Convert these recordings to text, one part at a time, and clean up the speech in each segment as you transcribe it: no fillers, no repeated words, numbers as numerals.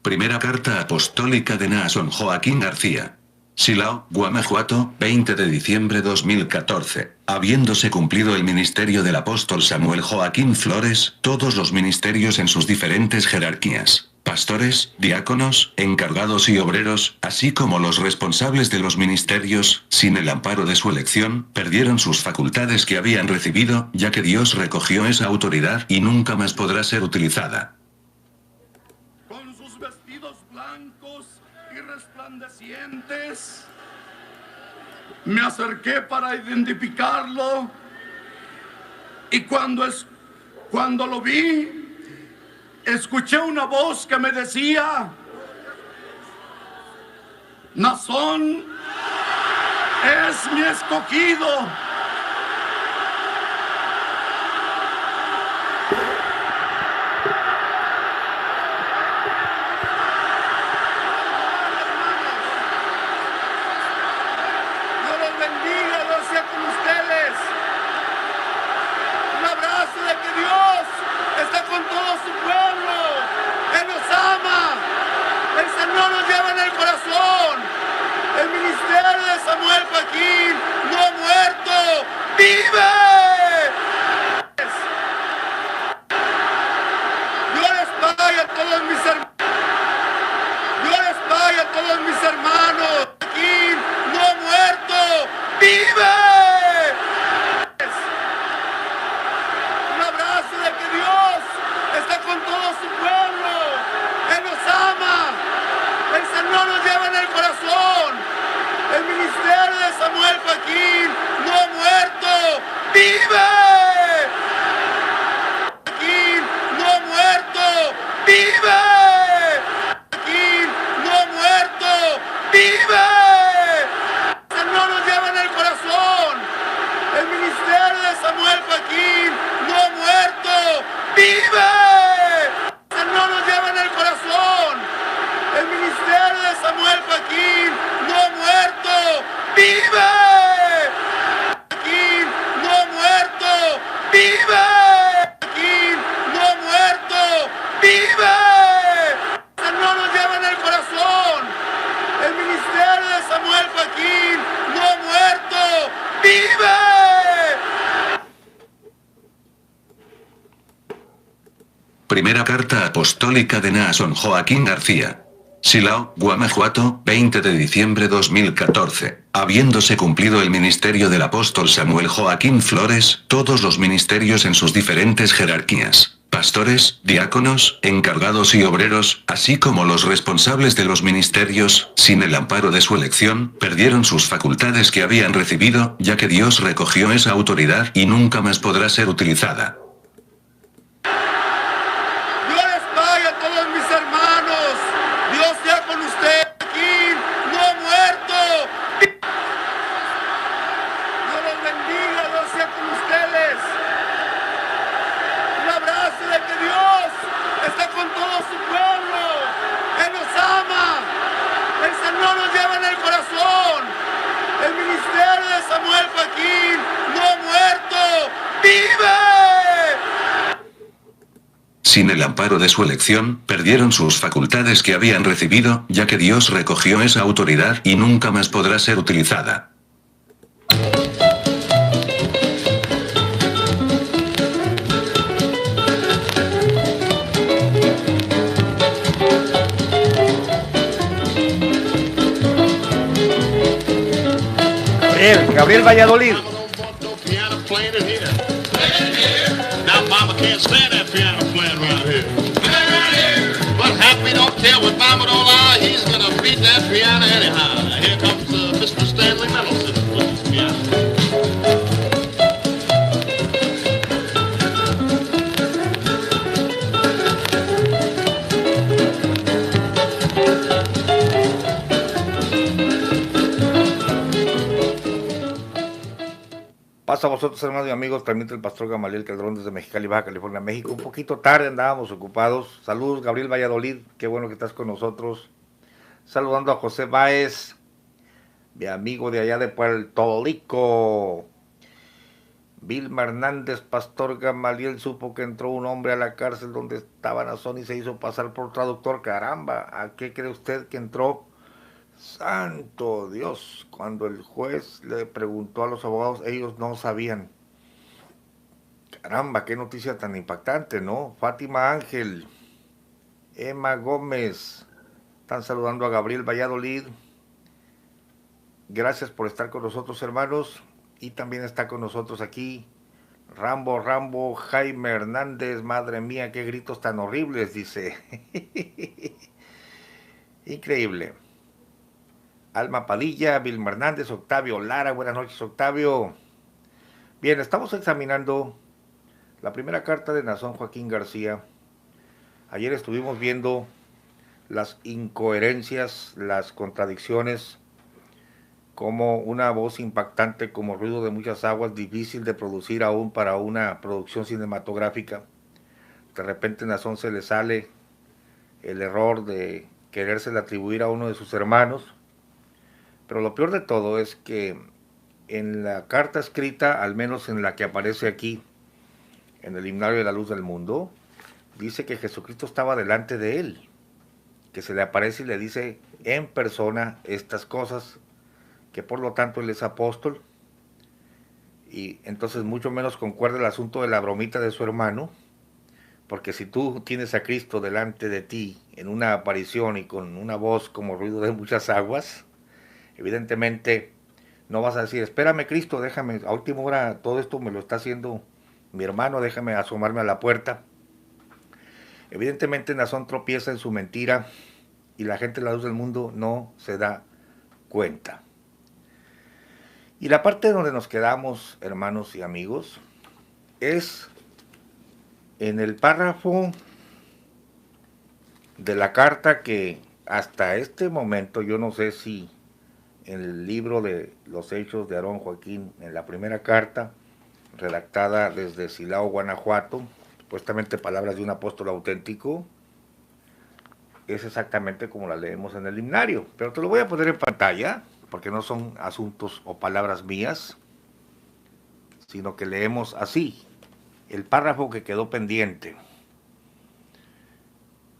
Primera carta apostólica de Naasón Joaquín García. Silao, Guanajuato, 20 de diciembre 2014. Habiéndose cumplido el ministerio del apóstol Samuel Joaquín Flores, todos los ministerios en sus diferentes jerarquías, pastores, diáconos, encargados y obreros, así como los responsables de los ministerios, sin el amparo de su elección, perdieron sus facultades que habían recibido, ya que Dios recogió esa autoridad y nunca más podrá ser utilizada. Con sus vestidos blancos y resplandecientes, me acerqué para identificarlo y cuando lo vi, escuché una voz que me decía: Naasón es mi escogido. Dios los bendiga, Dios sea con ustedes. Un abrazo de que Dios está con todo su pueblo. Él nos ama. El Señor nos lleva en el corazón. El ministerio de Samuel Joaquín no ha muerto. ¡Vive! Dios les pague a todos mis hermanos. Dios les pague a todos mis hermanos. Joaquín no ha muerto. ¡Vive! Un abrazo de que Dios está con todo su pueblo. Él nos ama. El Señor nos lleva en el corazón. El ministerio de Samuel Joaquín no ha muerto. ¡Vive! Joaquín no ha muerto. ¡Vive! Joaquín no ha muerto. ¡Vive! El Señor nos lleva en el corazón. El ministerio de Samuel Joaquín no ha muerto. ¡Vive! El Señor nos lleva en el corazón. El ministerio de Samuel Joaquín no ha muerto. ¡Vive! Joaquín no ha muerto. ¡Vive! Joaquín no ha muerto. ¡Vive! El Señor nos lleva en el corazón. El ministerio de Samuel Joaquín no ha muerto. ¡Vive! Primera carta apostólica de Naasón Joaquín García. Silao, Guanajuato, 20 de diciembre 2014. Habiéndose cumplido el ministerio del apóstol Samuel Joaquín Flores, todos los ministerios en sus diferentes jerarquías, pastores, diáconos, encargados y obreros, así como los responsables de los ministerios, sin el amparo de su elección, perdieron sus facultades que habían recibido, ya que Dios recogió esa autoridad y nunca más podrá ser utilizada. Dios les pague a todos mis hermanos. Dios sea con ustedes. Joaquín no ha muerto. Dios los bendiga, Dios sea con ustedes. Un abrazo de que Dios está con todo su pueblo. Él nos ama. El Señor nos lleva en el corazón. El ministerio de Samuel Joaquín no ha muerto. ¡Vive! Sin el amparo de su elección, perdieron sus facultades que habían recibido, ya que Dios recogió esa autoridad y nunca más podrá ser utilizada. Gabriel Valladolid. Now mama can't stand that piano playing around here. But Happy don't care what mama don't lie, he's gonna beat that piano anyhow. Now here comes Mr. Stanley Mendelson with his piano. Paso a vosotros, hermanos y amigos, transmite el pastor Gamaliel Calderón desde Mexicali, Baja California, México. Un poquito tarde, andábamos ocupados. Saludos, Gabriel Valladolid, qué bueno que estás con nosotros. Saludando a José Báez, mi amigo de allá de Puerto Rico. Vilma Hernández, Pastor Gamaliel, supo que entró un hombre a la cárcel donde estaba Nazón y se hizo pasar por traductor. Caramba, ¿a qué cree usted que entró? Santo Dios, cuando el juez le preguntó a los abogados, ellos no sabían. Caramba, qué noticia tan impactante, ¿no? Fátima Ángel, Emma Gómez, están saludando a Gabriel Valladolid. Gracias por estar con nosotros, hermanos. Y también está con nosotros aquí Rambo, Jaime Hernández. Madre mía, qué gritos tan horribles, dice. Increíble. Alma Padilla, Vilma Hernández, Octavio Lara. Buenas noches, Octavio. Bien, estamos examinando la primera carta de Nazón Joaquín García. Ayer estuvimos viendo las incoherencias, las contradicciones, como una voz impactante, como ruido de muchas aguas, difícil de producir aún para una producción cinematográfica. De repente a Nazón se le sale el error de querérsele atribuir a uno de sus hermanos. Pero lo peor de todo es que en la carta escrita, al menos en la que aparece aquí, en el Himnario de la Luz del Mundo, dice que Jesucristo estaba delante de él, que se le aparece y le dice en persona estas cosas, que por lo tanto él es apóstol, y entonces mucho menos concuerda el asunto de la bromita de su hermano, porque si tú tienes a Cristo delante de ti en una aparición y con una voz como ruido de muchas aguas, evidentemente no vas a decir, espérame Cristo, déjame, a última hora todo esto me lo está haciendo mi hermano, déjame asomarme a la puerta. Evidentemente Nazón tropieza en su mentira y la gente de la Luz del Mundo no se da cuenta. Y la parte donde nos quedamos, hermanos y amigos, es en el párrafo de la carta que hasta este momento, yo no sé si en el libro de los Hechos de Aarón Joaquín, en la primera carta, redactada desde Silao, Guanajuato, supuestamente palabras de un apóstol auténtico, es exactamente como la leemos en el himnario. Pero te lo voy a poner en pantalla, porque no son asuntos o palabras mías, sino que leemos así, el párrafo que quedó pendiente.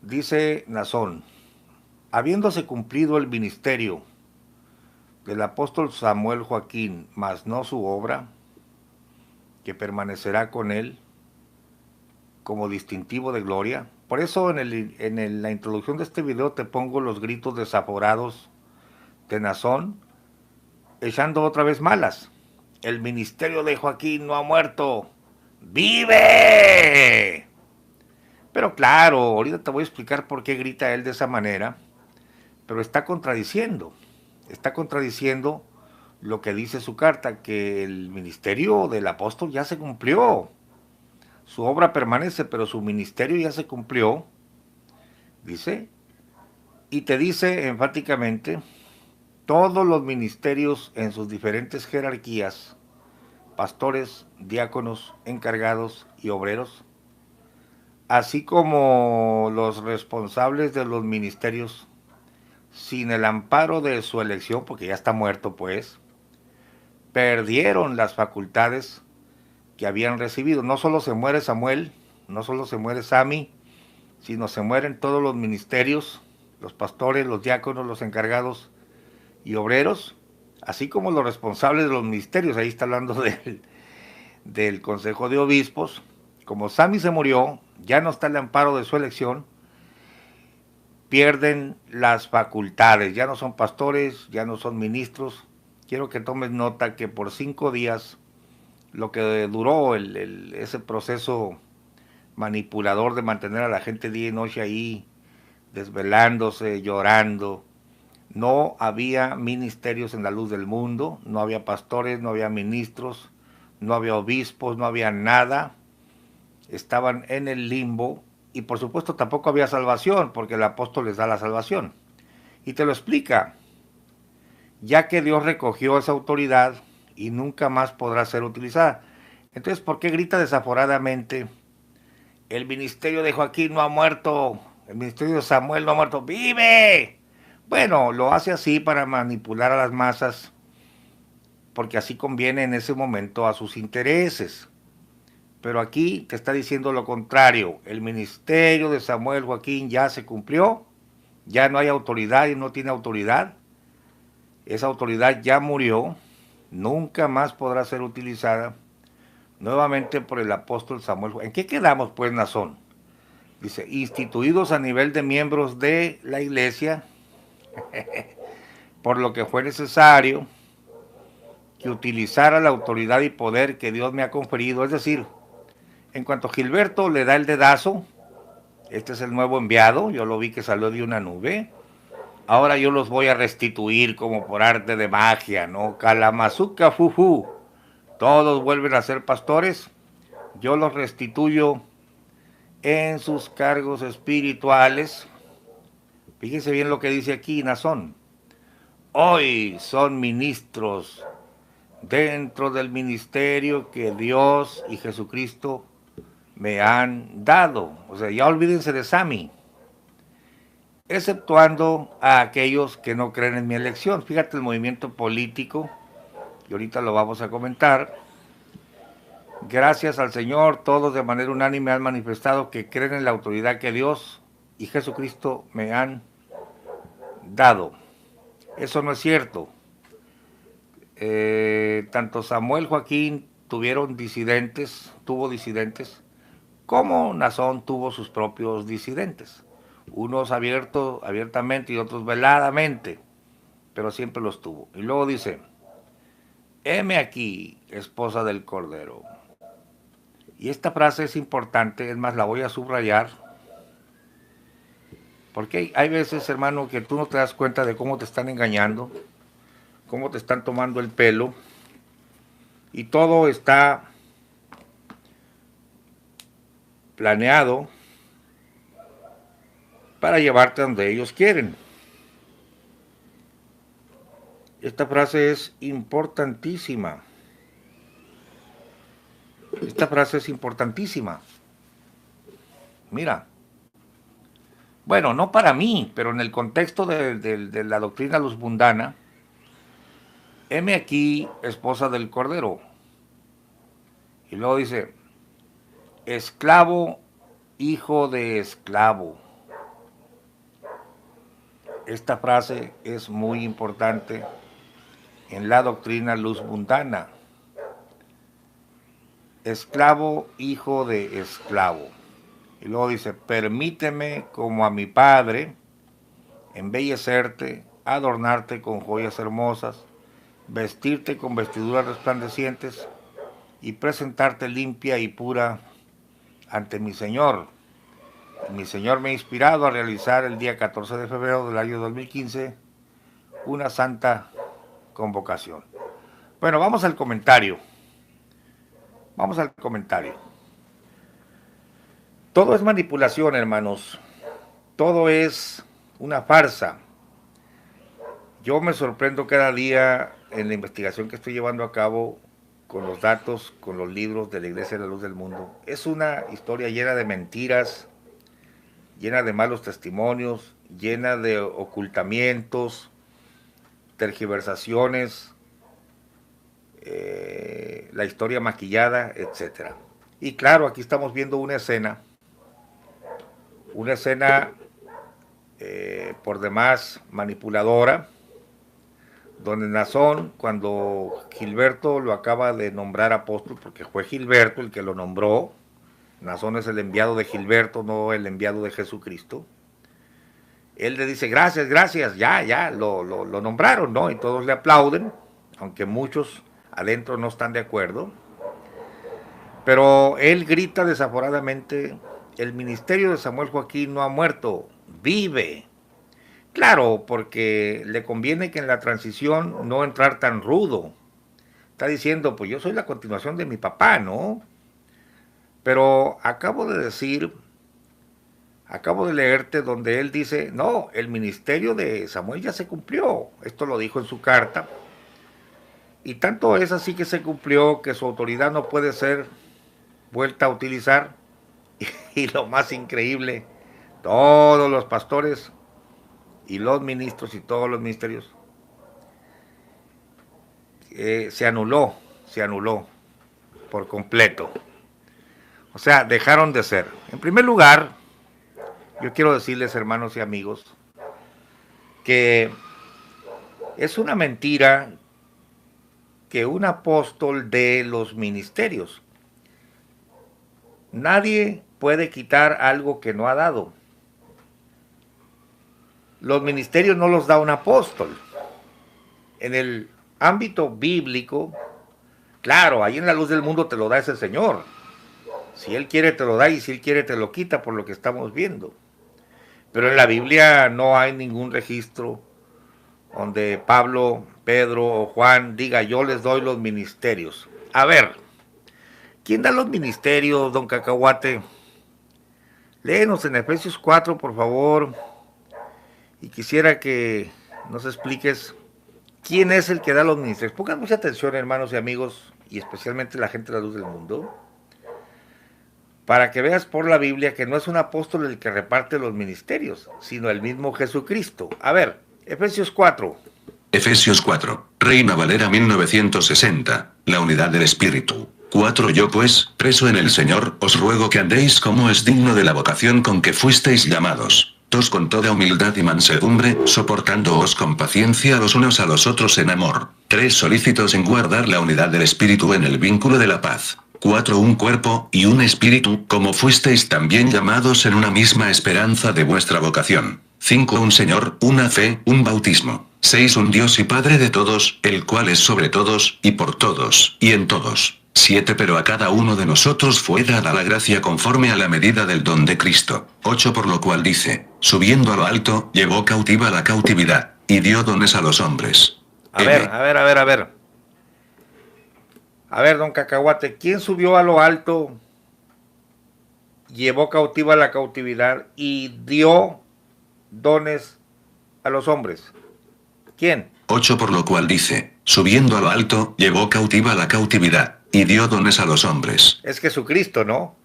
Dice Nazón, habiéndose cumplido el ministerio del apóstol Samuel Joaquín, mas no su obra, que permanecerá con él como distintivo de gloria. Por eso en la introducción de este video te pongo los gritos desaforados de Nazón, echando otra vez malas. El ministerio de Joaquín no ha muerto, ¡vive! Pero claro, ahorita te voy a explicar por qué grita él de esa manera, pero está contradiciendo lo que dice su carta, que el ministerio del apóstol ya se cumplió. Su obra permanece, pero su ministerio ya se cumplió, dice, y te dice enfáticamente, todos los ministerios en sus diferentes jerarquías, pastores, diáconos, encargados y obreros, así como los responsables de los ministerios, sin el amparo de su elección, porque ya está muerto pues, perdieron las facultades que habían recibido. No solo se muere Samuel, no solo se muere Sami, sino se mueren todos los ministerios, los pastores, los diáconos, los encargados y obreros, así como los responsables de los ministerios. Ahí está hablando del Consejo de Obispos. Como Sami se murió, ya no está el amparo de su elección, pierden las facultades, ya no son pastores, ya no son ministros. Quiero que tomes nota que por 5 días, lo que duró ese proceso manipulador de mantener a la gente día y noche ahí, desvelándose, llorando, no había ministerios en la Luz del Mundo, no había pastores, no había ministros, no había obispos, no había nada, estaban en el limbo. Y por supuesto tampoco había salvación, porque el apóstol les da la salvación. Y te lo explica, ya que Dios recogió esa autoridad y nunca más podrá ser utilizada. Entonces, ¿por qué grita desaforadamente, el ministerio de Joaquín no ha muerto, el ministerio de Samuel no ha muerto, ¡vive! Bueno, lo hace así para manipular a las masas, porque así conviene en ese momento a sus intereses. Pero aquí te está diciendo lo contrario. El ministerio de Samuel Joaquín ya se cumplió, ya no hay autoridad y no tiene autoridad. Esa autoridad ya murió, nunca más podrá ser utilizada nuevamente por el apóstol Samuel. ¿En qué quedamos pues, Nazón? Dice, instituidos a nivel de miembros de la iglesia, por lo que fue necesario que utilizara la autoridad y poder que Dios me ha conferido. Es decir, en cuanto Gilberto le da el dedazo, este es el nuevo enviado, yo lo vi que salió de una nube, ahora yo los voy a restituir como por arte de magia, ¿no? Calamazuca, fufu, todos vuelven a ser pastores, yo los restituyo en sus cargos espirituales. Fíjense bien lo que dice aquí Nazón. Hoy son ministros dentro del ministerio que Dios y Jesucristo me han dado. O sea, ya olvídense de Sammy, exceptuando a aquellos que no creen en mi elección. Fíjate el movimiento político, y ahorita lo vamos a comentar. Gracias al Señor, todos de manera unánime han manifestado que creen en la autoridad que Dios y Jesucristo me han dado. Eso no es cierto. Tanto Samuel Joaquín tuvo disidentes, como Nazón tuvo sus propios disidentes. Unos abiertamente y otros veladamente, pero siempre los tuvo. Y luego dice, heme aquí, esposa del Cordero. Y esta frase es importante, es más, la voy a subrayar, porque hay veces, hermano, que tú no te das cuenta de cómo te están engañando, cómo te están tomando el pelo, y todo está planeado para llevarte donde ellos quieren. Esta frase es importantísima. Esta frase es importantísima. Mira. Bueno, no para mí, pero en el contexto de la doctrina luz mundana, heme aquí, esposa del Cordero. Y luego dice, esclavo, hijo de esclavo. Esta frase es muy importante en la doctrina luz mundana. Esclavo, hijo de esclavo. Y luego dice, permíteme como a mi Padre embellecerte, adornarte con joyas hermosas, vestirte con vestiduras resplandecientes y presentarte limpia y pura ante mi Señor. Y mi Señor me ha inspirado a realizar el día 14 de febrero del año 2015 una santa convocación. Bueno, vamos al comentario. Vamos al comentario. Todo es manipulación, hermanos. Todo es una farsa. Yo me sorprendo cada día en la investigación que estoy llevando a cabo con los datos, con los libros de la Iglesia de la Luz del Mundo. Es una historia llena de mentiras, llena de malos testimonios, llena de ocultamientos, tergiversaciones, la historia maquillada, etc. Y claro, aquí estamos viendo una escena por demás manipuladora, donde Nazón, cuando Gilberto lo acaba de nombrar apóstol, porque fue Gilberto el que lo nombró, Nazón es el enviado de Gilberto, no el enviado de Jesucristo, él le dice, gracias, ya, lo nombraron, ¿no? Y todos le aplauden, aunque muchos adentro no están de acuerdo, pero él grita desaforadamente, el ministerio de Samuel Joaquín no ha muerto, vive. Claro, porque le conviene que en la transición no entrar tan rudo. Está diciendo, pues yo soy la continuación de mi papá, ¿no? Pero acabo de leerte donde él dice, no, el ministerio de Samuel ya se cumplió. Esto lo dijo en su carta. Y tanto es así que se cumplió que su autoridad no puede ser vuelta a utilizar. Y lo más increíble, todos los pastores y los ministros y todos los ministerios se anuló por completo. O sea, dejaron de ser. En primer lugar, yo quiero decirles, hermanos y amigos, que es una mentira que un apóstol dé los ministerios. Nadie puede quitar algo que no ha dado. Los ministerios no los da un apóstol. En el ámbito bíblico, claro, ahí en la luz del mundo te lo da ese Señor. Si Él quiere te lo da y si Él quiere te lo quita, por lo que estamos viendo. Pero en la Biblia no hay ningún registro donde Pablo, Pedro o Juan diga yo les doy los ministerios. A ver, ¿quién da los ministerios, don Cacahuate? Léenos en Efesios 4, por favor. Y quisiera que nos expliques quién es el que da los ministerios. Pongan mucha atención, hermanos y amigos, y especialmente la gente de la luz del mundo, para que veas por la Biblia que no es un apóstol el que reparte los ministerios, sino el mismo Jesucristo. A ver, Efesios 4. Efesios 4, Reina Valera 1960, la unidad del Espíritu. 4 Yo pues, preso en el Señor, os ruego que andéis como es digno de la vocación con que fuisteis llamados. 2 Con toda humildad y mansedumbre, soportándoos con paciencia los unos a los otros en amor. 3 Solícitos en guardar la unidad del Espíritu en el vínculo de la paz. 4 Un cuerpo y un espíritu, como fuisteis también llamados en una misma esperanza de vuestra vocación. 5 Un Señor, una fe, un bautismo. 6 Un Dios y Padre de todos, el cual es sobre todos, y por todos, y en todos. 7 Pero a cada uno de nosotros fue dada la gracia conforme a la medida del don de Cristo. 8 Por lo cual dice, subiendo a lo alto, llevó cautiva la cautividad, y dio dones a los hombres. A ver. A ver, don Cacahuate, ¿quién subió a lo alto, llevó cautiva la cautividad y dio dones a los hombres? ¿Quién? 8 Por lo cual dice, subiendo a lo alto, llevó cautiva la cautividad, y dio dones a los hombres. Es Jesucristo, ¿no?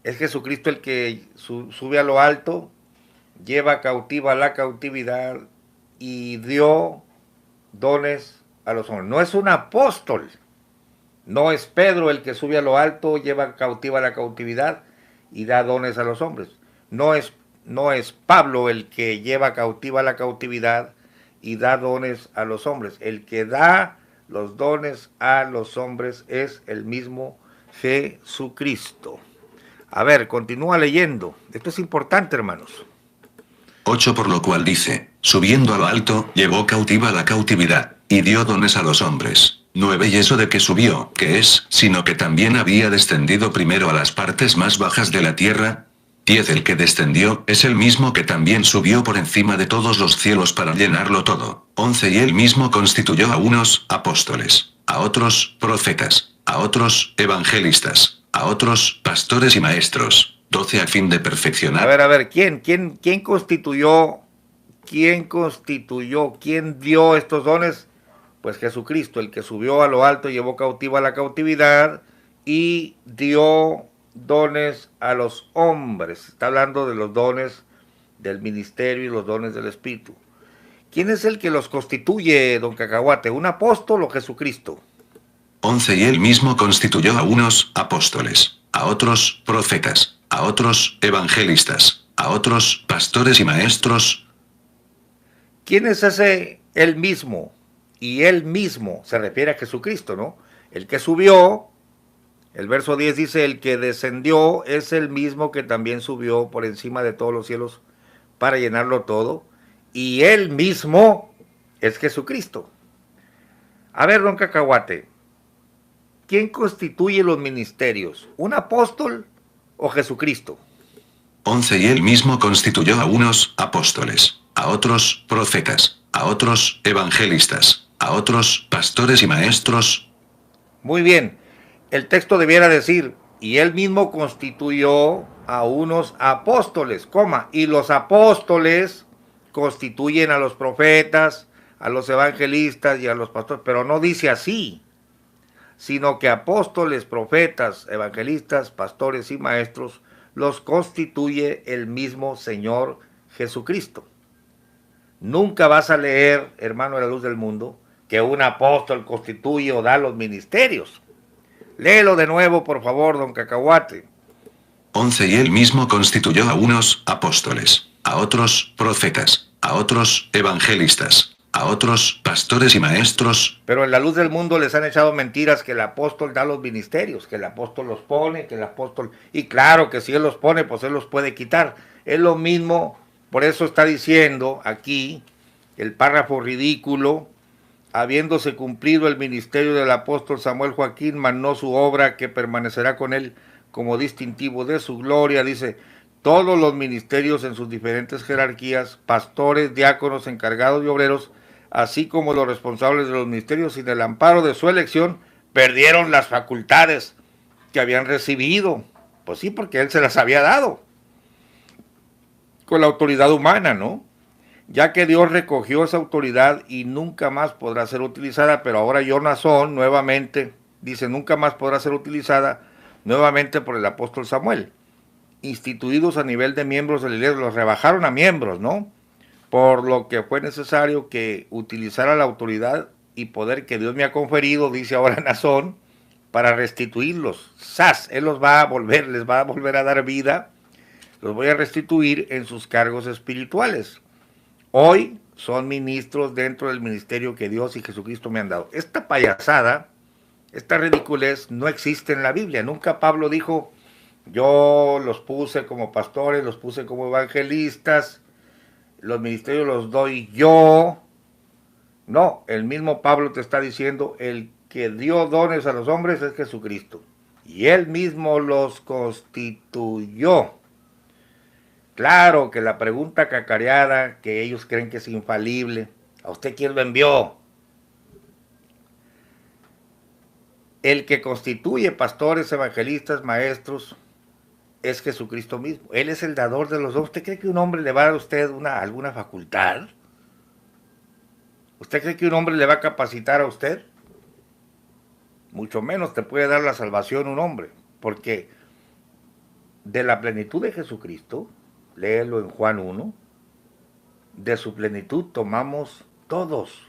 Es Jesucristo el que sube a lo alto, lleva cautiva la cautividad y dio dones a los hombres. No es un apóstol. No es Pedro el que sube a lo alto, lleva cautiva la cautividad y da dones a los hombres. No es Pablo el que lleva cautiva la cautividad y da dones a los hombres. El que da los dones a los hombres es el mismo Jesucristo. A ver, continúa leyendo. Esto es importante, hermanos. 8 Por lo cual dice, subiendo a lo alto, llevó cautiva la cautividad, y dio dones a los hombres. 9 Y eso de que subió, ¿qué es? Sino que también había descendido primero a las partes más bajas de la tierra. 10 El que descendió, es el mismo que también subió por encima de todos los cielos para llenarlo todo. 11 Y él mismo constituyó a unos, apóstoles, a otros, profetas, a otros, evangelistas, a otros, pastores y maestros. 12 A fin de perfeccionar. A ver, ¿quién constituyó? ¿Quién dio estos dones? Pues Jesucristo, el que subió a lo alto, llevó cautiva la cautividad y dio dones a los hombres. Está hablando de los dones del ministerio y los dones del Espíritu. ¿Quién es el que los constituye, don Cacahuate? ¿Un apóstol o Jesucristo? 11 Y él mismo constituyó a unos, apóstoles, a otros, profetas, a otros, evangelistas, a otros, pastores y maestros. ¿Quién es ese él mismo? Y él mismo se refiere a Jesucristo, ¿no? El que subió, el verso 10 dice, el que descendió es el mismo que también subió por encima de todos los cielos para llenarlo todo. Y él mismo es Jesucristo. A ver, don Cacahuate, ¿quién constituye los ministerios? ¿Un apóstol o Jesucristo? 11 Y él mismo constituyó a unos, apóstoles, a otros, profetas, a otros, evangelistas, a otros, pastores y maestros. Muy bien, el texto debiera decir, y él mismo constituyó a unos apóstoles, y los apóstoles constituyen a los profetas, a los evangelistas y a los pastores, pero no dice así, sino que apóstoles, profetas, evangelistas, pastores y maestros los constituye el mismo Señor Jesucristo. Nunca vas a leer, hermano de la luz del mundo, que un apóstol constituye o da los ministerios. Léelo de nuevo, por favor, don Cacahuate. 11. Y él mismo constituyó a unos apóstoles, a otros profetas, a otros evangelistas, a otros pastores y maestros. Pero en la luz del mundo les han echado mentiras que el apóstol da los ministerios, que el apóstol los pone, que el apóstol... Y claro que si él los pone, pues él los puede quitar. Es lo mismo, por eso está diciendo aquí el párrafo ridículo: habiéndose cumplido el ministerio del apóstol Samuel Joaquín, mas no su obra, que permanecerá con él como distintivo de su gloria. Dice, todos los ministerios en sus diferentes jerarquías, pastores, diáconos, encargados y obreros, así como los responsables de los ministerios, sin el amparo de su elección, perdieron las facultades que habían recibido. Pues sí, porque él se las había dado con la autoridad humana, ¿no? Ya que Dios recogió esa autoridad y nunca más podrá ser utilizada, pero ahora Jonasón nuevamente, dice, nunca más podrá ser utilizada nuevamente por el apóstol Samuel. Instituidos a nivel de miembros de la iglesia, los rebajaron a miembros, ¿no? Por lo que fue necesario que utilizara la autoridad y poder que Dios me ha conferido, dice ahora Nazón, para restituirlos. Él los va a volver, les va a volver a dar vida, los voy a restituir en sus cargos espirituales. Hoy son ministros dentro del ministerio que Dios y Jesucristo me han dado. Esta payasada, esta ridiculez no existe en la Biblia. Nunca Pablo dijo, yo los puse como pastores, los puse como evangelistas, los ministerios los doy yo. No, el mismo Pablo te está diciendo, el que dio dones a los hombres es Jesucristo. Y él mismo los constituyó. Claro que la pregunta cacareada, que ellos creen que es infalible, ¿a usted quién lo envió? El que constituye pastores, evangelistas, maestros, es Jesucristo mismo. Él es el dador de los dones. ¿Usted cree que un hombre le va a dar a usted alguna facultad? ¿Usted cree que un hombre le va a capacitar a usted? Mucho menos te puede dar la salvación un hombre, porque de la plenitud de Jesucristo, léelo en Juan 1, de su plenitud tomamos todos,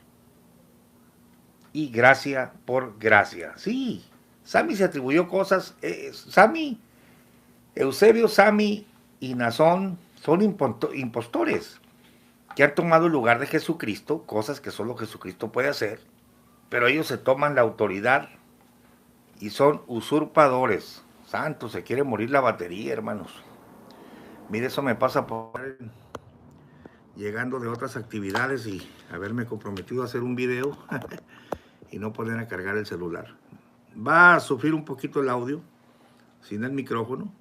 y gracia por gracia. Sí, Sammy se atribuyó cosas, Eusebio, Sammy y Nazón son impostores, que han tomado el lugar de Jesucristo, cosas que solo Jesucristo puede hacer, pero ellos se toman la autoridad y son usurpadores. Santo, se quiere morir la batería, hermanos. Mire, eso me pasa por llegando de otras actividades y haberme comprometido a hacer un video y no poder a cargar el celular. Va a sufrir un poquito el audio, sin el micrófono.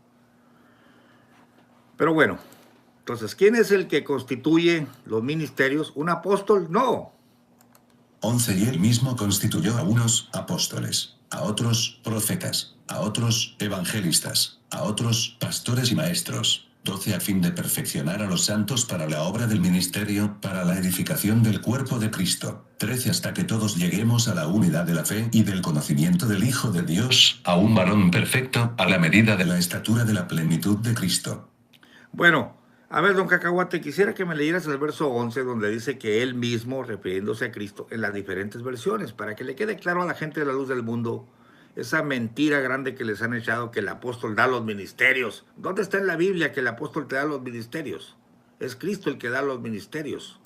Pero bueno, entonces, ¿quién es el que constituye los ministerios? ¿Un apóstol? No. 11. Y él mismo constituyó a unos apóstoles, a otros profetas, a otros evangelistas, a otros pastores y maestros. 12. A fin de perfeccionar a los santos para la obra del ministerio, para la edificación del cuerpo de Cristo. 13. Hasta que todos lleguemos a la unidad de la fe y del conocimiento del Hijo de Dios, a un varón perfecto, a la medida de la estatura de la plenitud de Cristo. Bueno, a ver, don Cacahuate, quisiera que me leyeras el verso 11, donde dice que él mismo, refiriéndose a Cristo, en las diferentes versiones, para que le quede claro a la gente de la luz del mundo esa mentira grande que les han echado, que el apóstol da los ministerios. ¿Dónde está en la Biblia que el apóstol te da los ministerios? Es Cristo el que da los ministerios.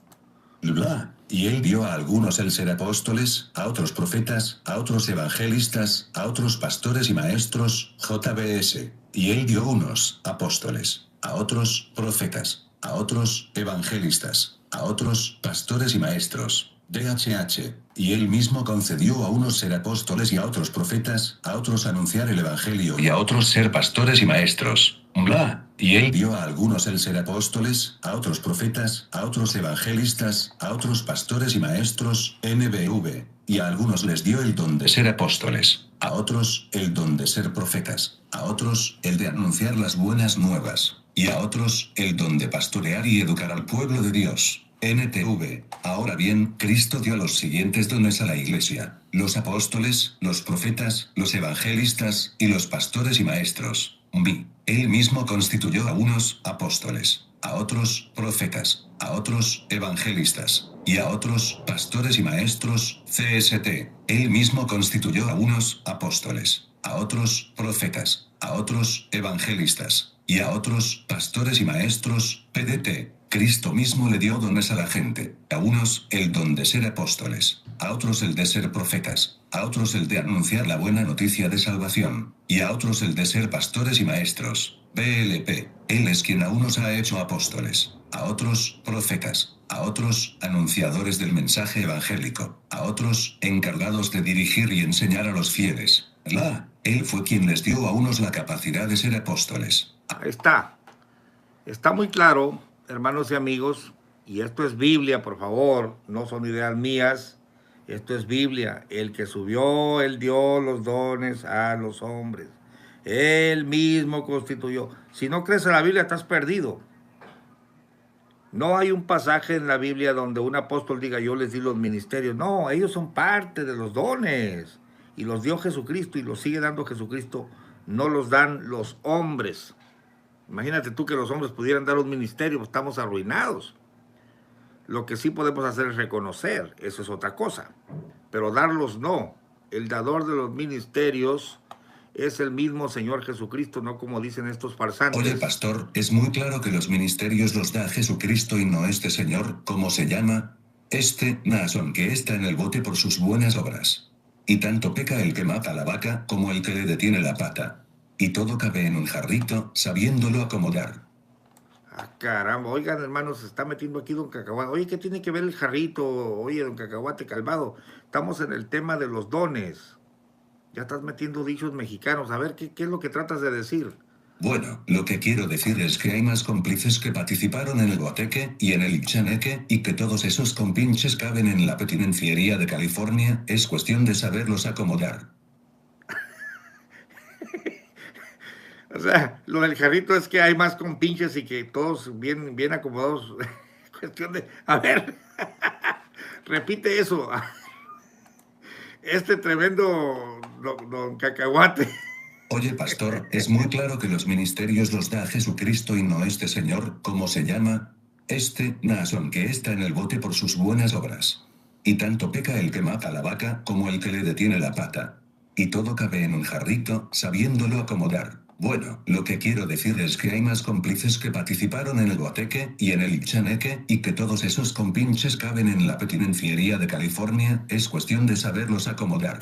Bla. Y él dio a algunos el ser apóstoles, a otros profetas, a otros evangelistas, a otros pastores y maestros, JBS. Y él dio unos apóstoles, a otros profetas, a otros evangelistas, a otros pastores y maestros, DHH, y él mismo concedió a unos ser apóstoles y a otros profetas, a otros anunciar el evangelio y a otros ser pastores y maestros, bla, y él dio a algunos el ser apóstoles, a otros profetas, a otros evangelistas, a otros pastores y maestros, NBV, y a algunos les dio el don de ser apóstoles, a otros el don de ser profetas, a otros el de anunciar las buenas nuevas, y a otros el don de pastorear y educar al pueblo de Dios. NTV. Ahora bien, Cristo dio los siguientes dones a la iglesia: los apóstoles, los profetas, los evangelistas y los pastores y maestros. B. Él mismo constituyó a unos apóstoles, a otros profetas, a otros evangelistas, y a otros pastores y maestros, CST. Él mismo constituyó a unos apóstoles, a otros profetas, a otros evangelistas, y a otros pastores y maestros, PDT. Cristo mismo le dio dones a la gente, a unos el don de ser apóstoles, a otros el de ser profetas, a otros el de anunciar la buena noticia de salvación, y a otros el de ser pastores y maestros, BLP. Él es quien a unos ha hecho apóstoles, a otros profetas, a otros anunciadores del mensaje evangélico, a otros encargados de dirigir y enseñar a los fieles. Él fue quien les dio a unos la capacidad de ser apóstoles. Ahí está. Está muy claro, hermanos y amigos, y esto es Biblia, por favor, no son ideas mías, esto es Biblia. El que subió, él dio los dones a los hombres. Él mismo constituyó. Si no crees en la Biblia, estás perdido. No hay un pasaje en la Biblia donde un apóstol diga, yo les di los ministerios. No, ellos son parte de los dones. Y los dio Jesucristo y los sigue dando Jesucristo. No los dan los hombres. Imagínate tú que los hombres pudieran dar un ministerio, pues estamos arruinados. Lo que sí podemos hacer es reconocer, eso es otra cosa. Pero darlos no. El dador de los ministerios es el mismo Señor Jesucristo, no como dicen estos farsantes. Oye, pastor, es muy claro que los ministerios los da Jesucristo y no este señor, ¿cómo se llama? Este Naasón que está en el bote por sus buenas obras. Y tanto peca el que mata a la vaca como el que le detiene la pata. Y todo cabe en un jarrito, sabiéndolo acomodar. Ah, caramba, oigan, hermanos, se está metiendo aquí don Cacahuate. Oye, ¿qué tiene que ver el jarrito? Oye, don Cacahuate calmado. Estamos en el tema de los dones. Ya estás metiendo dichos mexicanos. A ver, ¿qué es lo que tratas de decir? Bueno, lo que quiero decir es que hay más cómplices que participaron en el Guateque y en el Ixaneque, y que todos esos compinches caben en la penitenciaría de California. Es cuestión de saberlos acomodar. O sea, lo del jarrito es que hay más compinches y que todos bien acomodados. Cuestión de... A ver, repite eso. Este tremendo don Cacahuate. Oye, pastor, es muy claro que los ministerios los da Jesucristo y no este señor, ¿cómo se llama? Este Naasón que está en el bote por sus buenas obras. Y tanto peca el que mata a la vaca como el que le detiene la pata. Y todo cabe en un jarrito, sabiéndolo acomodar. Bueno, lo que quiero decir es que hay más cómplices que participaron en el Guateque y en el Ixaneque, y que todos esos compinches caben en la penitenciaría de California. Es cuestión de saberlos acomodar.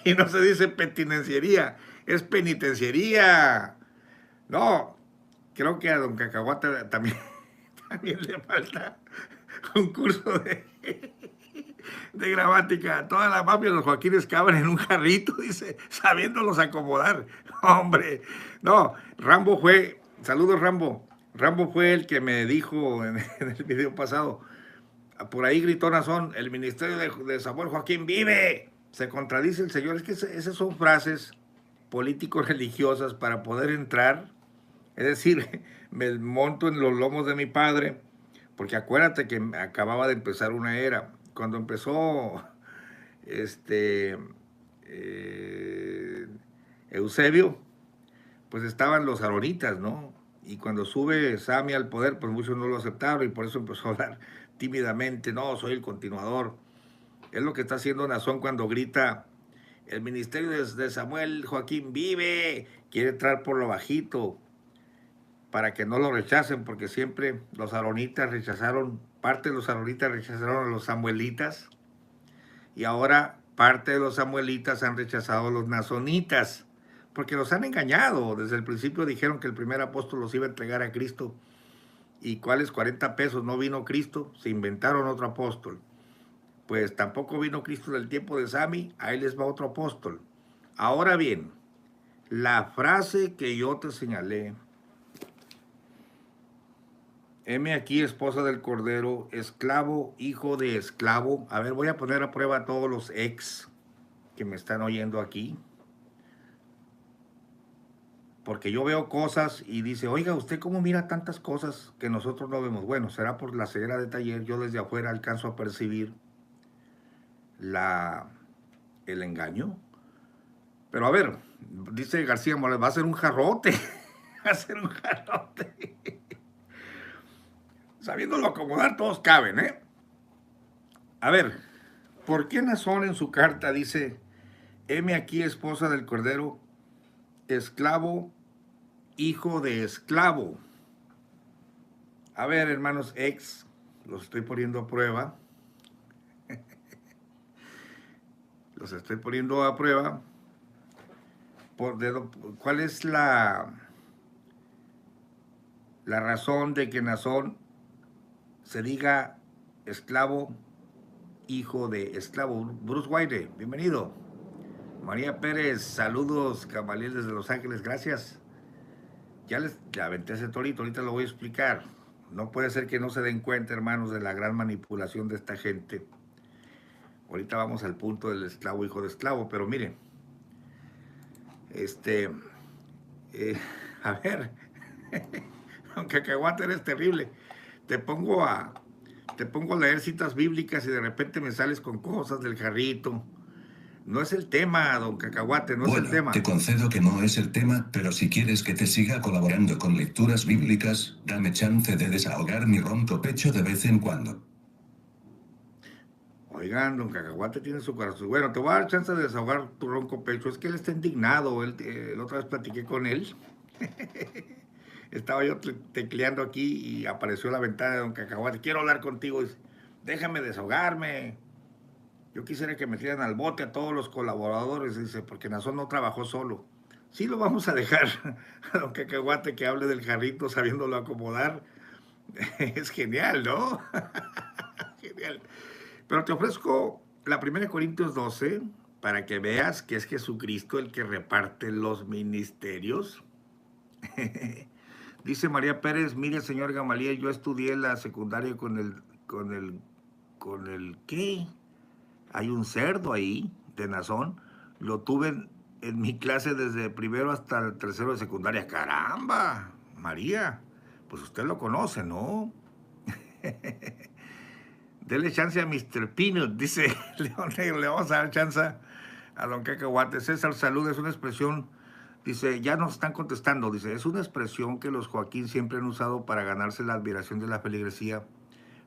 Y no se dice penitenciaría, es penitenciaría. No, creo que a don Cacahuate también le falta un curso de gramática. Toda la mafia de los Joaquines caben en un jarrito, dice, sabiéndolos acomodar. Hombre, no, Rambo fue, saludos Rambo. Rambo fue el que me dijo en el video pasado, por ahí gritó Naasón, el ministerio de Samuel Joaquín vive. Se contradice el señor. Es que esas son frases político-religiosas para poder entrar. Es decir, me monto en los lomos de mi padre, porque acuérdate que acababa de empezar una era. Cuando empezó Eusebio, pues estaban los aronitas, ¿no? Y cuando sube Sami al poder, pues muchos no lo aceptaron y por eso empezó a hablar tímidamente. No, soy el continuador. Es lo que está haciendo Naasón cuando grita, el ministerio de Samuel Joaquín vive, quiere entrar por lo bajito para que no lo rechacen, porque siempre los aronitas rechazaron, parte de los aronitas rechazaron a los samuelitas, y ahora parte de los samuelitas han rechazado a los naasonitas, porque los han engañado. Desde el principio dijeron que el primer apóstol los iba a entregar a Cristo, y ¿cuáles 40 pesos? No vino Cristo, se inventaron otro apóstol. Pues tampoco vino Cristo del tiempo de Sami, ahí les va otro apóstol. Ahora bien, la frase que yo te señalé, heme aquí, esposa del Cordero, esclavo, hijo de esclavo. A ver, voy a poner a prueba a todos los ex que me están oyendo aquí. Porque yo veo cosas y dice, oiga, ¿usted cómo mira tantas cosas que nosotros no vemos? Bueno, será por la ceguera de taller, yo desde afuera alcanzo a percibir el engaño. Pero a ver, dice García Morales, va a ser un jarrote. Va a ser un jarrote. Sabiéndolo acomodar, todos caben, ¿eh? A ver, ¿por qué Nazón en su carta dice, heme aquí esposa del Cordero, esclavo, hijo de esclavo? A ver, hermanos los estoy poniendo a prueba. Los estoy poniendo a prueba. ¿Cuál es la razón de que Nazón se diga esclavo, hijo de esclavo? Bruce White, bienvenido. María Pérez, saludos. Gamaliel desde Los Ángeles, gracias. Ya aventé ese torito, ahorita lo voy a explicar. No puede ser que no se den cuenta, hermanos, de la gran manipulación de esta gente. Ahorita vamos al punto del esclavo, hijo de esclavo, pero miren, a ver, don Cacahuate, eres terrible. Te pongo a leer citas bíblicas y de repente me sales con cosas del jarrito. No es el tema, don Cacahuate, no es el tema. Te concedo que no es el tema, pero si quieres que te siga colaborando con lecturas bíblicas, dame chance de desahogar mi ronco pecho de vez en cuando. Oigan, don Cacahuate tiene su corazón. Bueno, te voy a dar chance de desahogar tu ronco pecho. Es que él está indignado. La otra vez platiqué con él. Estaba yo tecleando aquí y apareció la ventana de don Cacahuate. Quiero hablar contigo. Dice, déjame desahogarme. Yo quisiera que me tiran al bote a todos los colaboradores. Dice, porque Nazón no trabajó solo. Sí lo vamos a dejar a don Cacahuate que hable del jarrito sabiéndolo acomodar. Es genial, ¿no? Genial. Pero te ofrezco la 1 Corintios 12 para que veas que es Jesucristo el que reparte los ministerios. Dice María Pérez, mire señor Gamaliel, yo estudié la secundaria con el ¿qué? Hay un cerdo ahí de Nazón. Lo tuve en mi clase desde primero hasta el tercero de secundaria. ¡Caramba! María, pues usted lo conoce, ¿no? Dele chance a Mr. Peanut, dice León Negro. Le vamos a dar chance a don Cacahuate. César, salud, es una expresión, dice, ya nos están contestando, dice, es una expresión que los Joaquín siempre han usado para ganarse la admiración de la feligresía,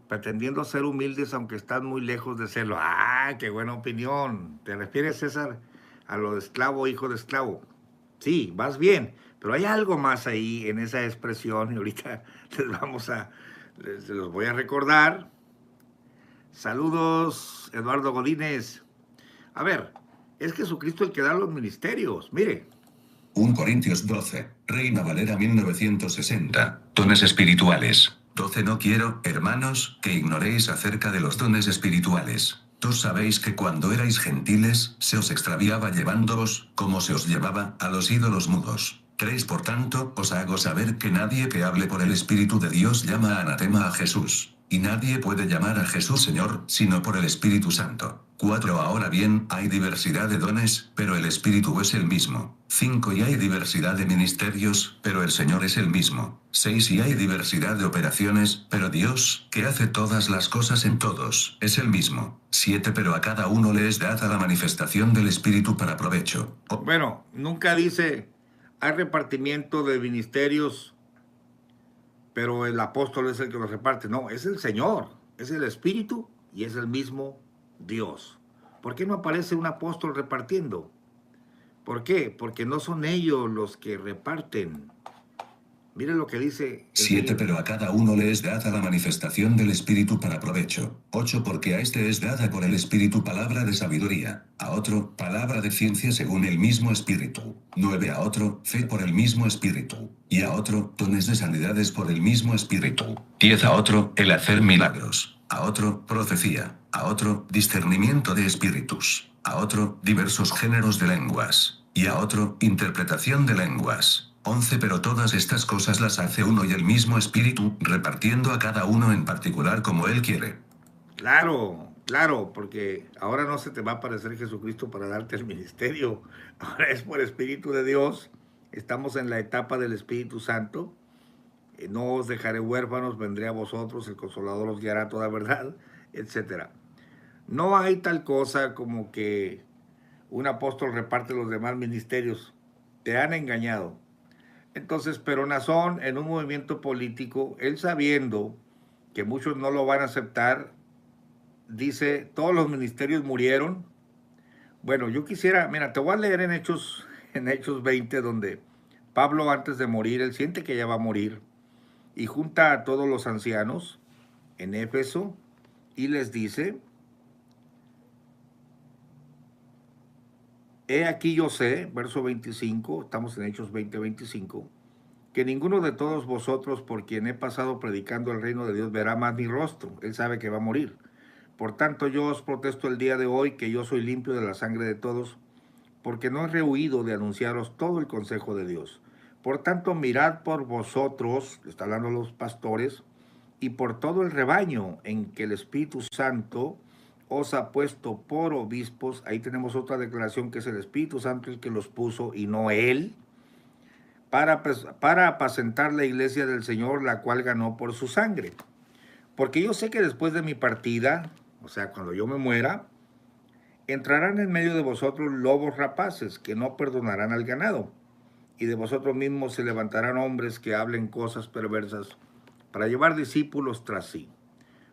pretendiendo ser humildes aunque están muy lejos de serlo. ¡Ah, qué buena opinión! ¿Te refieres, César, a lo de esclavo, hijo de esclavo? Sí, vas bien, pero hay algo más ahí en esa expresión y ahorita les los voy a recordar. Saludos, Eduardo Godínez. A ver, es Jesucristo el que da los ministerios, mire. 1 Corintios 12, Reina Valera 1960, dones espirituales. 12 No quiero, hermanos, que ignoréis acerca de los dones espirituales. Todos sabéis que cuando erais gentiles, se os extraviaba llevándoos, como se os llevaba, a los ídolos mudos. 3 Por tanto, os hago saber que nadie que hable por el Espíritu de Dios llama anatema a Jesús. Y nadie puede llamar a Jesús Señor, sino por el Espíritu Santo. 4 Ahora bien, hay diversidad de dones, pero el Espíritu es el mismo. 5 Y hay diversidad de ministerios, pero el Señor es el mismo. 6 Y hay diversidad de operaciones, pero Dios, que hace todas las cosas en todos, es el mismo. 7 Pero a cada uno le es dada la manifestación del Espíritu para provecho. Bueno, nunca dice, hay repartimiento de ministerios, pero el apóstol es el que los reparte. No, es el Señor, es el Espíritu y es el mismo Dios. ¿Por qué no aparece un apóstol repartiendo? ¿Por qué? Porque no son ellos los que reparten. Miren lo que dice. 7 Pero a cada uno le es dada la manifestación del Espíritu para provecho. 8 Porque a este es dada por el Espíritu palabra de sabiduría, a otro, palabra de ciencia según el mismo Espíritu. 9 A otro, fe por el mismo Espíritu. Y a otro, dones de sanidades por el mismo Espíritu. 10 A otro, el hacer milagros. A otro, profecía. A otro, discernimiento de espíritus. A otro, diversos géneros de lenguas. Y a otro, interpretación de lenguas. 11 Pero todas estas cosas las hace uno y el mismo Espíritu, repartiendo a cada uno en particular como Él quiere. Claro, claro, porque ahora no se te va a aparecer Jesucristo para darte el ministerio. Ahora es por Espíritu de Dios. Estamos en la etapa del Espíritu Santo. No os dejaré huérfanos, vendré a vosotros, el Consolador os guiará a toda verdad, etc. No hay tal cosa como que un apóstol reparte los demás ministerios. Te han engañado. Entonces, pero Nazón, en un movimiento político, él sabiendo que muchos no lo van a aceptar. Dice, todos los ministerios murieron. Bueno, yo quisiera, mira, te voy a leer en Hechos 20, donde Pablo, antes de morir, él siente que ya va a morir, y junta a todos los ancianos en Éfeso y les dice: he aquí yo sé, verso 25, estamos en Hechos 20, 25, que ninguno de todos vosotros, por quien he pasado predicando el reino de Dios, verá más mi rostro. Él sabe que va a morir. Por tanto, yo os protesto el día de hoy que yo soy limpio de la sangre de todos, porque no he rehuido de anunciaros todo el consejo de Dios. Por tanto, mirad por vosotros, está hablando los pastores, y por todo el rebaño en que el Espíritu Santo os ha puesto por obispos. Ahí tenemos otra declaración, que es el Espíritu Santo el que los puso y no él, para apacentar la iglesia del Señor, la cual ganó por su sangre. Porque yo sé que después de mi partida, o sea, cuando yo me muera, entrarán en medio de vosotros lobos rapaces que no perdonarán al ganado, y de vosotros mismos se levantarán hombres que hablen cosas perversas para llevar discípulos tras sí.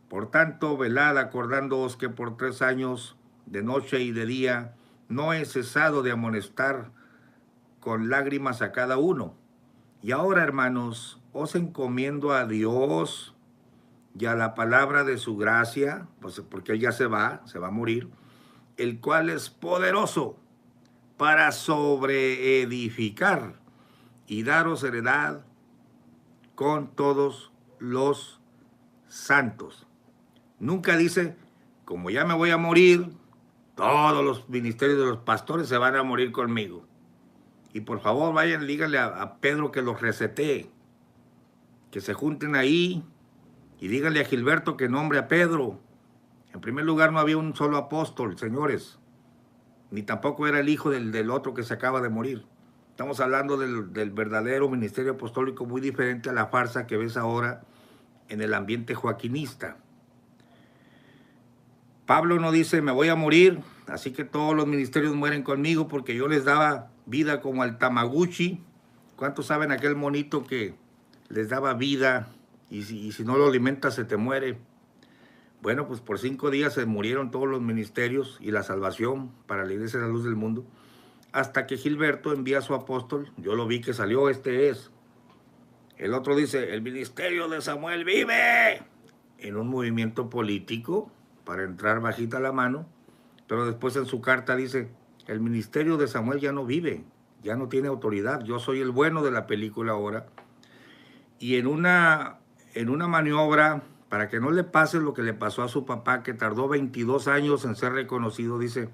Por tanto, velad, acordándoos que por 3 años, de noche y de día, no he cesado de amonestar con lágrimas a cada uno. Y ahora, hermanos, os encomiendo a Dios y a la palabra de su gracia, pues porque él ya se va a morir, el cual es poderoso para sobreedificar y daros heredad con todos los santos. Nunca dice, como ya me voy a morir, todos los ministerios de los pastores se van a morir conmigo. Y por favor, vayan, díganle a Pedro que los resetee, que se junten ahí, y díganle a Gilberto que nombre a Pedro. En primer lugar, no había un solo apóstol, señores, ni tampoco era el hijo del otro que se acaba de morir. Estamos hablando del verdadero ministerio apostólico, muy diferente a la farsa que ves ahora en el ambiente joaquinista. Pablo no dice, me voy a morir, así que todos los ministerios mueren conmigo, porque yo les daba vida como al Tamaguchi. ¿Cuántos saben aquel monito que les daba vida y si no lo alimentas se te muere? Bueno, pues por 5 días se murieron todos los ministerios y la salvación para la iglesia de la luz del mundo, hasta que Gilberto envía a su apóstol. Yo lo vi que salió, este es. El otro dice, el ministerio de Samuel vive, en un movimiento político para entrar bajita la mano, pero después en su carta dice, el ministerio de Samuel ya no vive, ya no tiene autoridad, yo soy el bueno de la película ahora. Y en una maniobra, para que no le pase lo que le pasó a su papá, que tardó 22 años en ser reconocido, dice,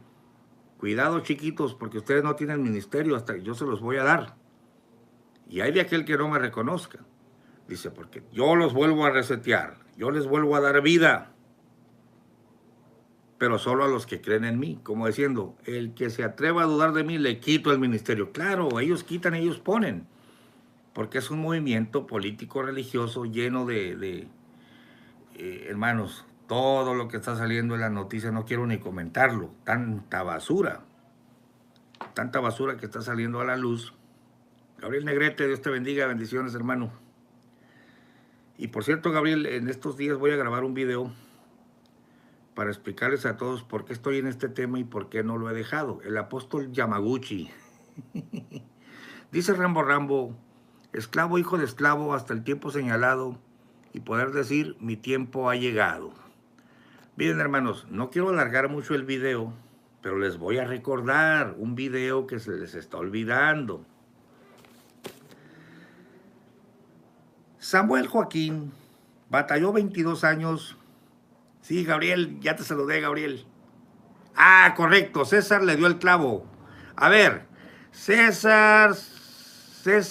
cuidado chiquitos, porque ustedes no tienen ministerio, hasta que yo se los voy a dar. Y hay de aquel que no me reconozca. Dice, porque yo los vuelvo a resetear, yo les vuelvo a dar vida, pero solo a los que creen en mí, como diciendo, el que se atreva a dudar de mí, le quito el ministerio. Claro, ellos quitan, ellos ponen, porque es un movimiento político religioso lleno de hermanos, todo lo que está saliendo en las noticias, no quiero ni comentarlo, tanta basura que está saliendo a la luz. Gabriel Negrete, Dios te bendiga, bendiciones, hermano. Y por cierto, Gabriel, en estos días voy a grabar un video para explicarles a todos por qué estoy en este tema y por qué no lo he dejado. El apóstol Yamaguchi. Dice Rambo, esclavo, hijo de esclavo, hasta el tiempo señalado, y poder decir, mi tiempo ha llegado. Miren, hermanos, no quiero alargar mucho el video, pero les voy a recordar un video que se les está olvidando. Samuel Joaquín batalló 22 años. Sí, Gabriel, ya te saludé, Gabriel. Ah, correcto, César le dio el clavo. A ver, César Said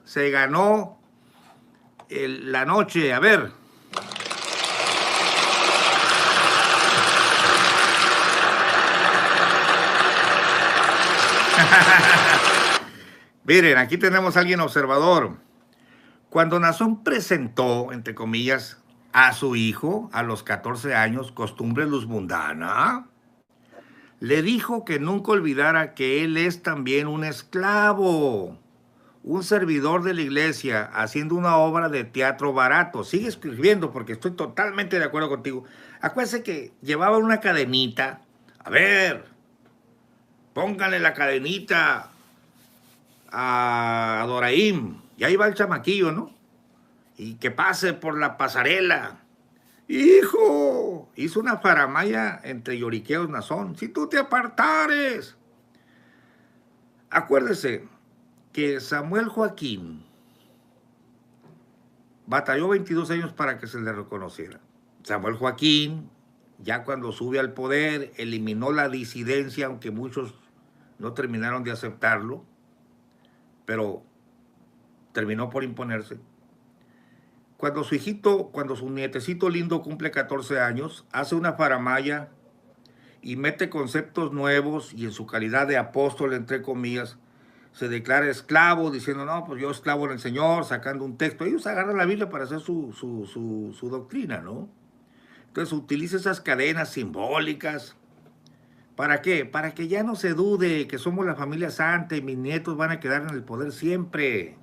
se ganó la noche. A ver. Miren, aquí tenemos a alguien observador. Cuando Nazón presentó, entre comillas, a su hijo a los 14 años, costumbre luz mundana, le dijo que nunca olvidara que él es también un esclavo un servidor de la iglesia haciendo una obra de teatro barato. Sigue escribiendo porque estoy totalmente de acuerdo contigo. Acuérdense que llevaban una cadenita. A ver, pónganle la cadenita a Doraim. Y ahí va el chamaquillo, ¿no? Y que pase por la pasarela. ¡Hijo! Hizo una faramaya entre lloriqueos nazón. Si tú te apartares. Acuérdese que Samuel Joaquín batalló 22 años para que se le reconociera. Samuel Joaquín, ya cuando sube al poder, eliminó la disidencia, aunque muchos no terminaron de aceptarlo, pero terminó por imponerse. Cuando su nietecito lindo cumple 14 años, hace una faramaya y mete conceptos nuevos y en su calidad de apóstol, entre comillas, se declara esclavo, diciendo, no, pues yo esclavo en el Señor, sacando un texto. Ellos agarran la Biblia para hacer su doctrina, ¿no? Entonces utiliza esas cadenas simbólicas. ¿Para qué? Para que ya no se dude que somos la familia santa y mis nietos van a quedar en el poder siempre.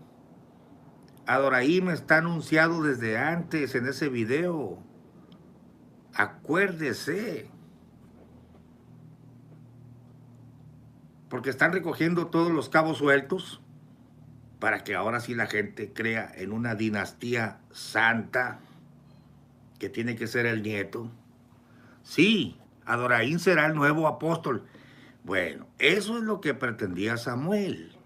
Adoraim está anunciado desde antes en ese video. Acuérdese. Porque están recogiendo todos los cabos sueltos para que ahora sí la gente crea en una dinastía santa que tiene que ser el nieto. Sí, Adoraim será el nuevo apóstol. Bueno, eso es lo que pretendía Samuel,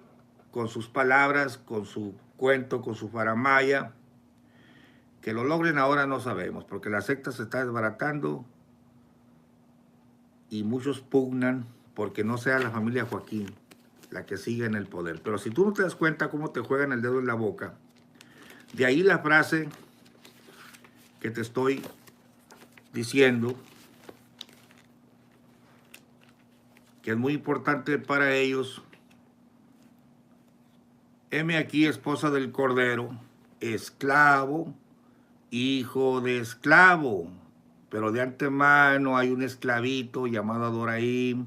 con sus palabras, con su cuento, con su faramaya. Que lo logren ahora no sabemos, porque la secta se está desbaratando y muchos pugnan porque no sea la familia Joaquín la que siga en el poder. Pero si tú no te das cuenta cómo te juegan el dedo en la boca, de ahí la frase que te estoy diciendo, que es muy importante para ellos. Heme aquí, esposa del Cordero, esclavo, hijo de esclavo. Pero de antemano hay un esclavito llamado Adoraim,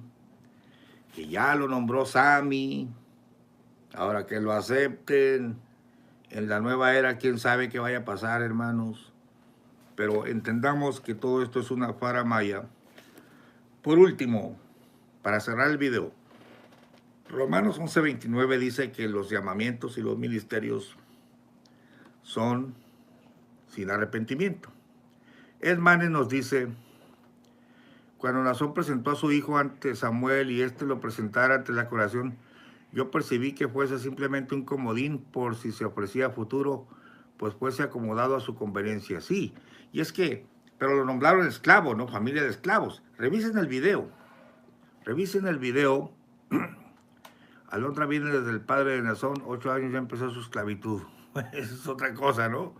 que ya lo nombró Sami. Ahora que lo acepten, en la nueva era, quién sabe qué vaya a pasar, hermanos. Pero entendamos que todo esto es una faramaya. Por último, para cerrar el video, Romanos 11:29 dice que los llamamientos y los ministerios son sin arrepentimiento. Esmanes nos dice, cuando Nazón presentó a su hijo ante Samuel y éste lo presentara ante la congregación, yo percibí que fuese simplemente un comodín por si se ofrecía a futuro, pues fuese acomodado a su conveniencia. Sí, y es que, pero lo nombraron esclavo, ¿no? Familia de esclavos. Revisen el video. Revisen el video. Alondra viene desde el padre de Nazón, 8 años ya empezó su esclavitud. Esa es otra cosa, ¿no?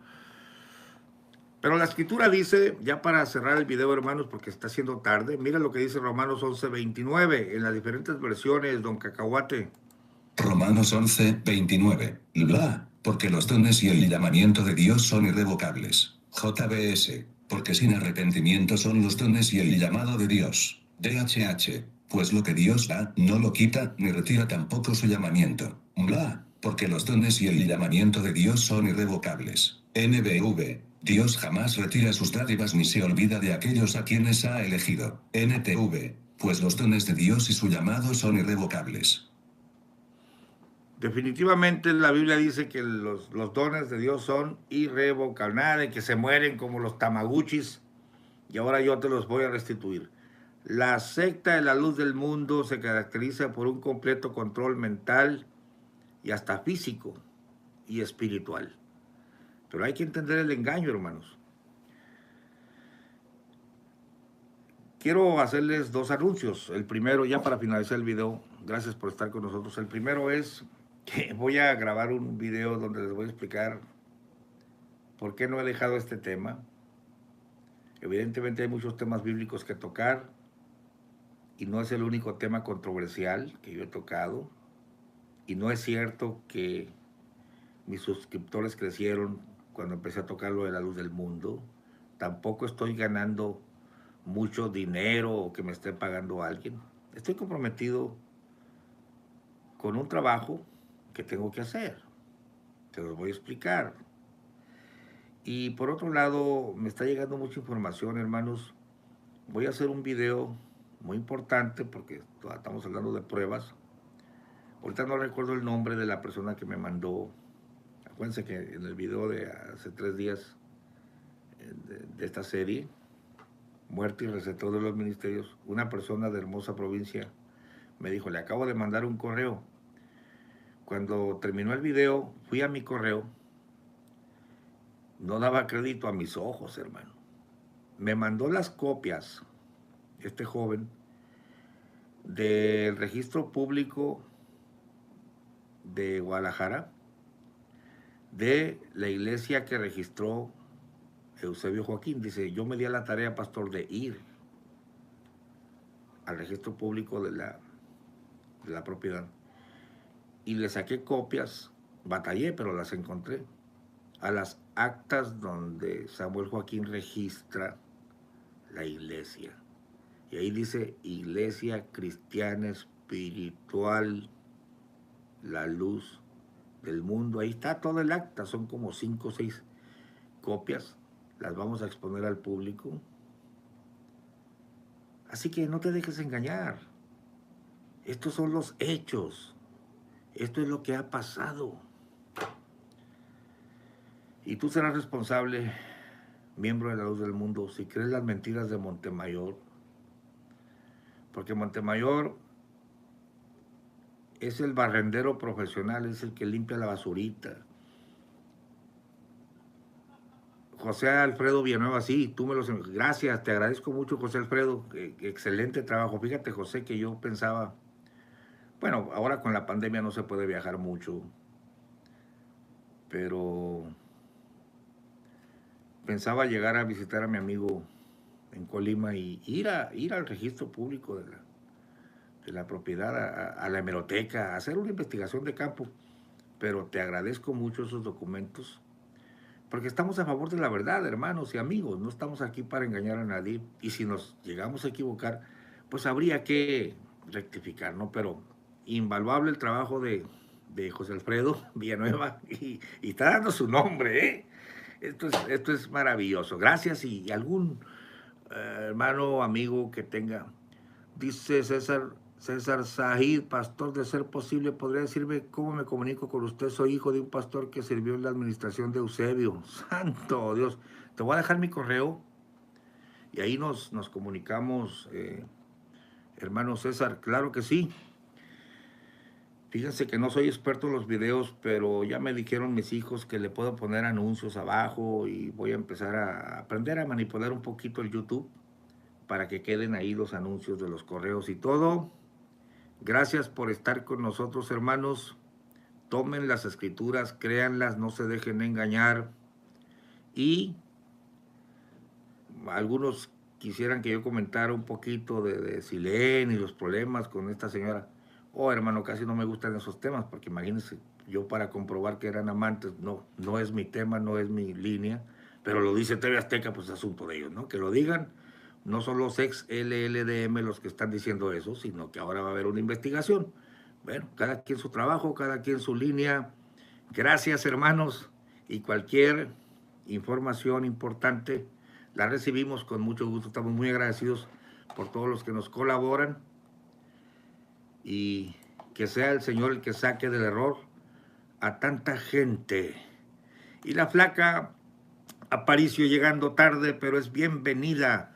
Pero la escritura dice, ya para cerrar el video, hermanos, porque está haciendo tarde, mira lo que dice Romanos 11:29, en las diferentes versiones, don Cacahuate. Romanos 11:29. Bla, porque los dones y el llamamiento de Dios son irrevocables. JBS, porque sin arrepentimiento son los dones y el llamado de Dios. DHH, pues lo que Dios da, no lo quita, ni retira tampoco su llamamiento. Bla, porque los dones y el llamamiento de Dios son irrevocables. NBV, Dios jamás retira sus dádivas ni se olvida de aquellos a quienes ha elegido. NTV, pues los dones de Dios y su llamado son irrevocables. Definitivamente la Biblia dice que los dones de Dios son irrevocables, nada de que se mueren como los tamaguchis y ahora yo te los voy a restituir. La secta de la luz del mundo se caracteriza por un completo control mental y hasta físico y espiritual. Pero hay que entender el engaño, hermanos. Quiero hacerles dos anuncios. El primero, ya para finalizar el video, gracias por estar con nosotros. El primero es que voy a grabar un video donde les voy a explicar por qué no he dejado este tema. Evidentemente hay muchos temas bíblicos que tocar y no es el único tema controversial que yo he tocado. Y no es cierto que mis suscriptores crecieron cuando empecé a tocar lo de la luz del mundo. Tampoco estoy ganando mucho dinero o que me esté pagando alguien. Estoy comprometido con un trabajo que tengo que hacer. Te los voy a explicar. Y por otro lado, me está llegando mucha información, hermanos. Voy a hacer un video muy importante porque estamos hablando de pruebas. Ahorita no recuerdo el nombre de la persona que me mandó. Acuérdense que en el video de hace 3 días de esta serie, Muerte y Receptor de los Ministerios, una persona de hermosa provincia me dijo, le acabo de mandar un correo. Cuando terminó el video, fui a mi correo. No daba crédito a mis ojos, hermano. Me mandó las copias, este joven, del registro público de Guadalajara, de la iglesia que registró Eusebio Joaquín. Dice, yo me di a la tarea, pastor, de ir al registro público de la propiedad. Y le saqué copias, batallé, pero las encontré, a las actas donde Samuel Joaquín registra la iglesia. Y ahí dice, Iglesia Cristiana Espiritual, la luz del mundo. Ahí está todo el acta, son como 5 o 6 copias. Las vamos a exponer al público. Así que no te dejes engañar. Estos son los hechos. Esto es lo que ha pasado. Y tú serás responsable, miembro de la luz del mundo, si crees las mentiras de Montemayor. Porque Montemayor es el barrendero profesional, es el que limpia la basurita. José Alfredo Villanueva, sí, tú me los... Gracias, te agradezco mucho, José Alfredo. Excelente trabajo. Fíjate, José, que yo pensaba... Bueno, ahora con la pandemia no se puede viajar mucho, pero pensaba llegar a visitar a mi amigo en Colima y ir al registro público de la propiedad, a la hemeroteca, a hacer una investigación de campo. Pero te agradezco mucho esos documentos, porque estamos a favor de la verdad, hermanos y amigos. No estamos aquí para engañar a nadie, y si nos llegamos a equivocar, pues habría que rectificar, ¿no? Pero invaluable el trabajo de José Alfredo Villanueva, y está dando su nombre, ¿eh? Esto es maravilloso. Gracias. Y algún hermano, amigo que tenga, dice César Sahid, pastor, de ser posible, ¿podría decirme cómo me comunico con usted? Soy hijo de un pastor que sirvió en la administración de Eusebio. Santo Dios. Te voy a dejar mi correo y ahí nos comunicamos, hermano César. Claro que sí. Fíjense que no soy experto en los videos, pero ya me dijeron mis hijos que le puedo poner anuncios abajo, y voy a empezar a aprender a manipular un poquito el YouTube para que queden ahí los anuncios de los correos y todo. Gracias por estar con nosotros, hermanos. Tomen las escrituras, créanlas, no se dejen engañar. Y algunos quisieran que yo comentara un poquito de Silén y los problemas con esta señora. Oh, hermano, casi no me gustan esos temas, porque imagínense, yo para comprobar que eran amantes, no es mi tema, no es mi línea, pero lo dice TV Azteca, pues es asunto de ellos, ¿no? Que lo digan. No son los ex LLDM los que están diciendo eso, sino que ahora va a haber una investigación. Bueno, cada quien su trabajo, cada quien su línea. Gracias, hermanos, y cualquier información importante la recibimos con mucho gusto. Estamos muy agradecidos por todos los que nos colaboran, y que sea el Señor el que saque del error a tanta gente. Y la flaca Aparicio llegando tarde, pero es bienvenida.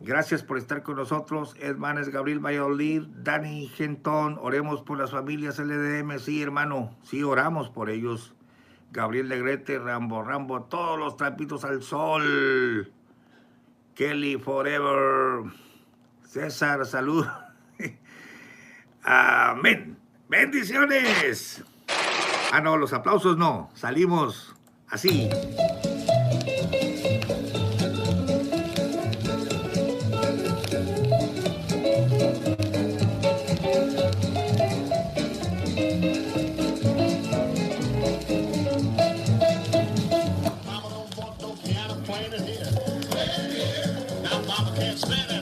Gracias por estar con nosotros, hermanos. Gabriel Valladolid, Dani Gentón, oremos por las familias LDM. Sí, hermano, sí, oramos por ellos. Gabriel Legrete, Rambo, todos los trapitos al sol. Kelly Forever. César, salud. Amén. Bendiciones. Ah, no, los aplausos no. Salimos así. Now mama can't stand it.